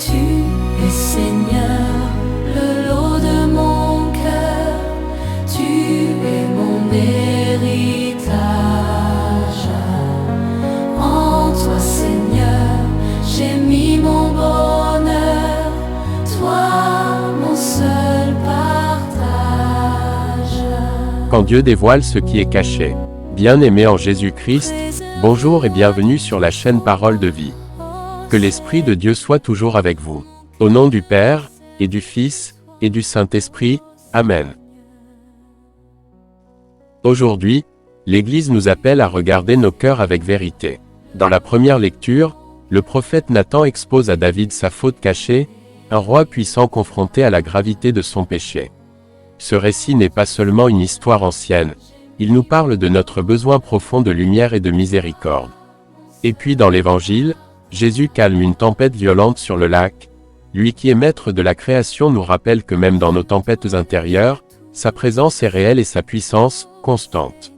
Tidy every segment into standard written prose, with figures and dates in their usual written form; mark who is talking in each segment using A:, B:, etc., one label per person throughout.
A: Tu es Seigneur, le lot de mon cœur, tu es mon héritage. En toi Seigneur, j'ai mis mon bonheur, toi mon seul partage.
B: Quand Dieu dévoile ce qui est caché. Bien-aimés en Jésus-Christ, bonjour et bienvenue sur la chaîne Parole de Vie. Que l'Esprit de Dieu soit toujours avec vous. Au nom du Père, et du Fils, et du Saint-Esprit, Amen. Aujourd'hui, l'Église nous appelle à regarder nos cœurs avec vérité. Dans la première lecture, le prophète Nathan expose à David sa faute cachée, un roi puissant confronté à la gravité de son péché. Ce récit n'est pas seulement une histoire ancienne, il nous parle de notre besoin profond de lumière et de miséricorde. Et puis dans l'Évangile, Jésus calme une tempête violente sur le lac. Lui qui est maître de la création nous rappelle que même dans nos tempêtes intérieures, sa présence est réelle et sa puissance, constante.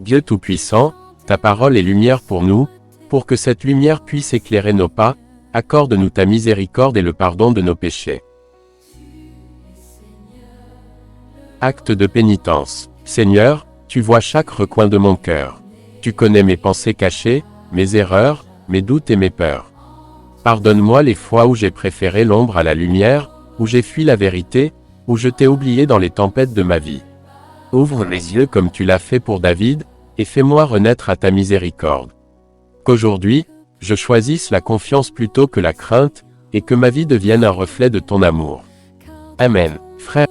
B: Dieu Tout-Puissant, ta parole est lumière pour nous, pour que cette lumière puisse éclairer nos pas, accorde-nous ta miséricorde et le pardon de nos péchés. Acte de pénitence. Seigneur, tu vois chaque recoin de mon cœur. Tu connais mes pensées cachées, mes erreurs, mes doutes et mes peurs. Pardonne-moi les fois où j'ai préféré l'ombre à la lumière, où j'ai fui la vérité, où je t'ai oublié dans les tempêtes de ma vie. Ouvre mes yeux comme tu l'as fait pour David, et fais-moi renaître à ta miséricorde. Qu'aujourd'hui, je choisisse la confiance plutôt que la crainte, et que ma vie devienne un reflet de ton amour. Amen. Frères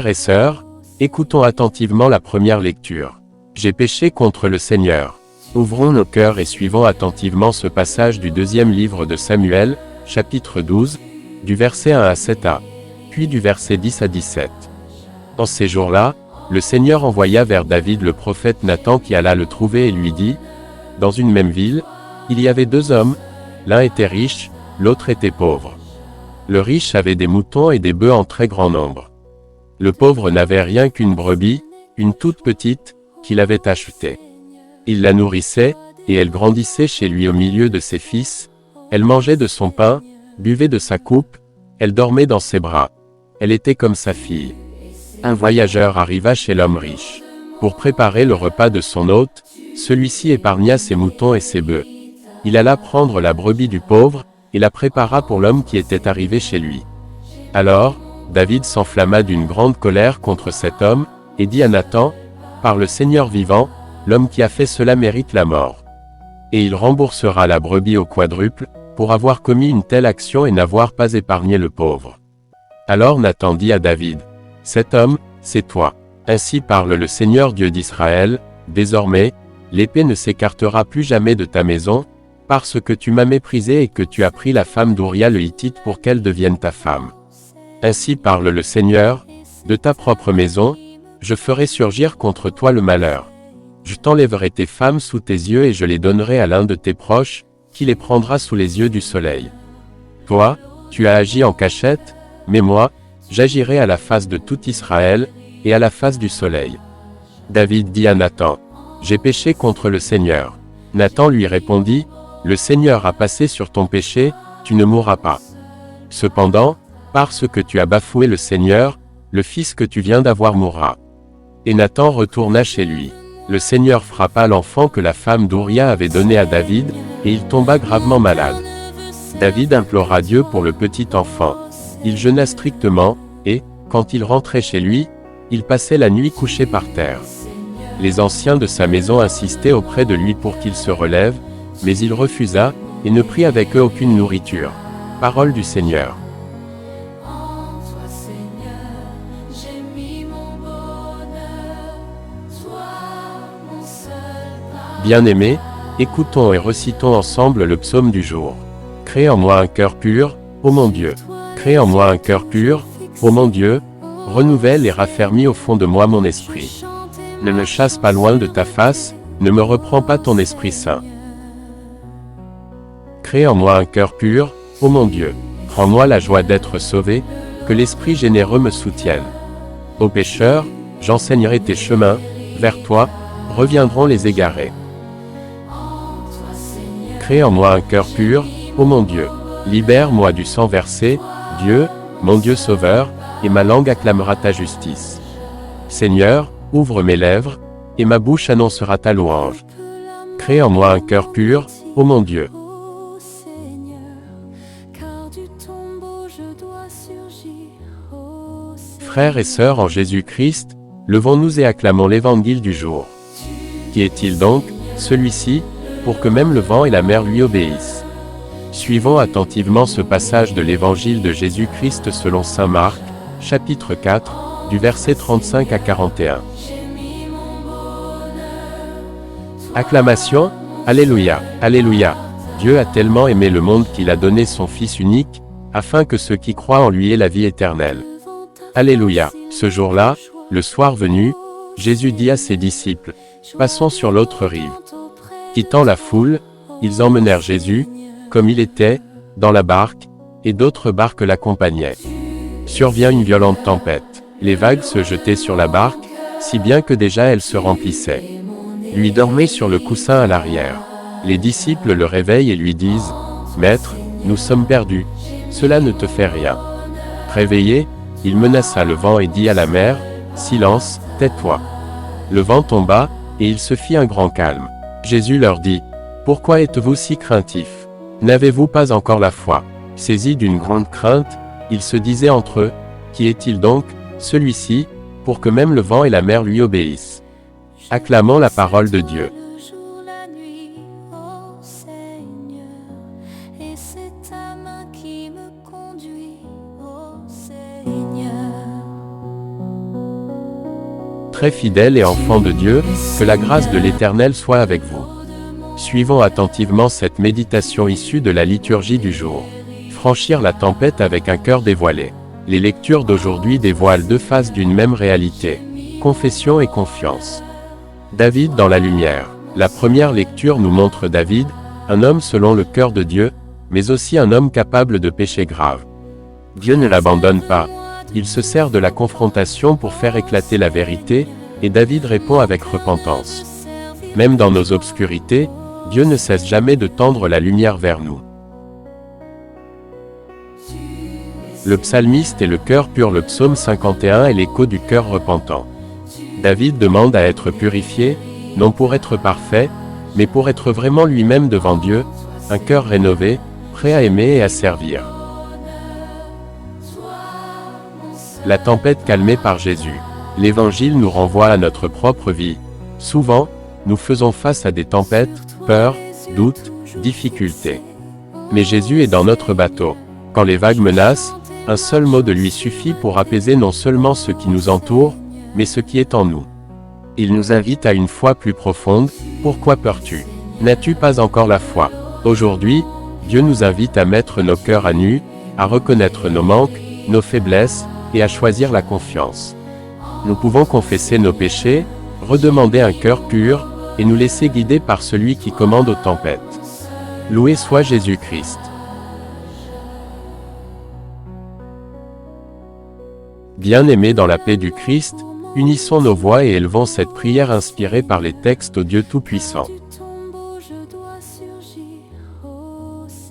B: et sœurs, écoutons attentivement la première lecture. J'ai péché contre le Seigneur. Ouvrons nos cœurs et suivons attentivement ce passage du deuxième livre de Samuel, chapitre 12, du verset 1 à 7a, puis du verset 10 à 17. En ces jours-là, le Seigneur envoya vers David le prophète Nathan qui alla le trouver et lui dit, « Dans une même ville, il y avait deux hommes, l'un était riche, l'autre était pauvre. Le riche avait des moutons et des bœufs en très grand nombre. Le pauvre n'avait rien qu'une brebis, une toute petite, qu'il avait achetée. Il la nourrissait, et elle grandissait chez lui au milieu de ses fils, elle mangeait de son pain, buvait de sa coupe, elle dormait dans ses bras. Elle était comme sa fille. Un voyageur arriva chez l'homme riche. Pour préparer le repas de son hôte, celui-ci épargna ses moutons et ses bœufs. Il alla prendre la brebis du pauvre, et la prépara pour l'homme qui était arrivé chez lui. Alors, David s'enflamma d'une grande colère contre cet homme, et dit à Nathan, « Par le Seigneur vivant, l'homme qui a fait cela mérite la mort. Et il remboursera la brebis au quadruple, pour avoir commis une telle action et n'avoir pas épargné le pauvre. » Alors Nathan dit à David, « Cet homme, c'est toi. Ainsi parle le Seigneur Dieu d'Israël, désormais, l'épée ne s'écartera plus jamais de ta maison, parce que tu m'as méprisé et que tu as pris la femme d'Ouria le Hittite pour qu'elle devienne ta femme. Ainsi parle le Seigneur, de ta propre maison, je ferai surgir contre toi le malheur. Je t'enlèverai tes femmes sous tes yeux et je les donnerai à l'un de tes proches, qui les prendra sous les yeux du soleil. Toi, tu as agi en cachette, mais moi, j'agirai à la face de tout Israël, et à la face du soleil. » David dit à Nathan, « J'ai péché contre le Seigneur. » Nathan lui répondit, « Le Seigneur a passé sur ton péché, tu ne mourras pas. Cependant, parce que tu as bafoué le Seigneur, le fils que tu viens d'avoir mourra. » Et Nathan retourna chez lui. Le Seigneur frappa l'enfant que la femme d'Ouria avait donné à David, et il tomba gravement malade. David implora Dieu pour le petit enfant. Il jeûna strictement, et, quand il rentrait chez lui, il passait la nuit couché par terre. Les anciens de sa maison insistaient auprès de lui pour qu'il se relève, mais il refusa, et ne prit avec eux aucune nourriture. Parole du Seigneur. Bien-aimés, écoutons et recitons ensemble le psaume du jour. Crée en moi un cœur pur, ô mon Dieu. Crée en moi un cœur pur, ô mon Dieu, renouvelle et raffermis au fond de moi mon esprit. Ne me chasse pas loin de ta face, ne me reprends pas ton Esprit Saint. Crée en moi un cœur pur, ô mon Dieu. Rends-moi la joie d'être sauvé, que l'Esprit généreux me soutienne. Ô pécheur, j'enseignerai tes chemins, vers toi, reviendront les égarés. Crée en moi un cœur pur, ô mon Dieu. Libère-moi du sang versé, Dieu, mon Dieu sauveur, et ma langue acclamera ta justice. Seigneur, ouvre mes lèvres, et ma bouche annoncera ta louange. Crée en moi un cœur pur, ô mon Dieu.
A: Ô Seigneur, car du tombeau je dois surgir. Ô Seigneur,
B: Frères et sœurs en Jésus-Christ, levons-nous et acclamons l'évangile du jour. Qui est-il donc, celui-ci, pour que même le vent et la mer lui obéissent? Suivons attentivement ce passage de l'évangile de Jésus-Christ selon saint Marc, chapitre 4, du verset 35 à 41. Acclamation, Alléluia, Alléluia. Dieu a tellement aimé le monde qu'il a donné son Fils unique, afin que ceux qui croient en lui aient la vie éternelle. Alléluia. Ce jour-là, le soir venu, Jésus dit à ses disciples, « Passons sur l'autre rive. » Quittant la foule, ils emmenèrent Jésus, comme il était, dans la barque, et d'autres barques l'accompagnaient. Survient une violente tempête. Les vagues se jetaient sur la barque, si bien que déjà elle se remplissait. Lui dormait sur le coussin à l'arrière. Les disciples le réveillent et lui disent, « Maître, nous sommes perdus. Cela ne te fait rien. » Réveillé, il menaça le vent et dit à la mer, « Silence, tais-toi. » Le vent tomba, et il se fit un grand calme. Jésus leur dit, « Pourquoi êtes-vous si craintifs? N'avez-vous pas encore la foi? » Saisis d'une grande crainte, ils se disaient entre eux, « Qui est-il donc, celui-ci, pour que même le vent et la mer lui obéissent ?» Acclamons la parole de Dieu.
A: le jour, la nuit, ô Seigneur, et c'est ta main qui me conduit, ô Seigneur.
B: Très fidèles et enfants de Dieu, que la grâce de l'Éternel soit avec vous. Suivons attentivement cette méditation issue de la liturgie du jour. Franchir la tempête avec un cœur dévoilé. Les lectures d'aujourd'hui dévoilent deux faces d'une même réalité. Confession et confiance. David dans la lumière. La première lecture nous montre David, un homme selon le cœur de Dieu, mais aussi un homme capable de péchés graves. Dieu ne l'abandonne pas. Il se sert de la confrontation pour faire éclater la vérité, et David répond avec repentance. Même dans nos obscurités, Dieu ne cesse jamais de tendre la lumière vers nous. Le psalmiste est le cœur pur. Le psaume 51 est l'écho du cœur repentant. David demande à être purifié, non pour être parfait, mais pour être vraiment lui-même devant Dieu, un cœur rénové, prêt à aimer et à servir. La tempête calmée par Jésus. L'Évangile nous renvoie à notre propre vie. Souvent, nous faisons face à des tempêtes, peurs, doutes, difficultés. Mais Jésus est dans notre bateau. Quand les vagues menacent, un seul mot de lui suffit pour apaiser non seulement ce qui nous entoure, mais ce qui est en nous. Il nous invite à une foi plus profonde. Pourquoi peurs-tu? N'as-tu pas encore la foi? Aujourd'hui, Dieu nous invite à mettre nos cœurs à nu, à reconnaître nos manques, nos faiblesses, et à choisir la confiance. Nous pouvons confesser nos péchés, redemander un cœur pur, et nous laisser guider par celui qui commande aux tempêtes. Loué soit Jésus-Christ. Bien-aimés dans la paix du Christ, unissons nos voix et élevons cette prière inspirée par les textes au Dieu Tout-Puissant.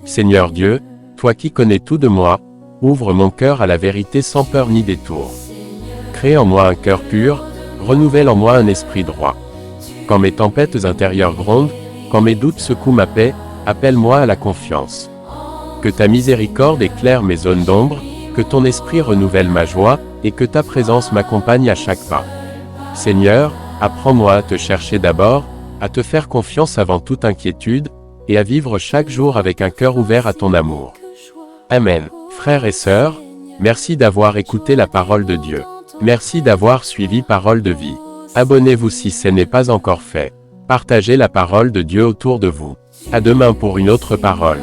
B: Seigneur Dieu, toi qui connais tout de moi, ouvre mon cœur à la vérité sans peur ni détour. Crée en moi un cœur pur, renouvelle en moi un esprit droit. Quand mes tempêtes intérieures grondent, quand mes doutes secouent ma paix, appelle-moi à la confiance. Que ta miséricorde éclaire mes zones d'ombre, que ton esprit renouvelle ma joie, et que ta présence m'accompagne à chaque pas. Seigneur, apprends-moi à te chercher d'abord, à te faire confiance avant toute inquiétude, et à vivre chaque jour avec un cœur ouvert à ton amour. Amen. Frères et sœurs, merci d'avoir écouté la parole de Dieu. Merci d'avoir suivi Parole de Vie. Abonnez-vous si ce n'est pas encore fait. Partagez la parole de Dieu autour de vous. À demain pour une autre parole.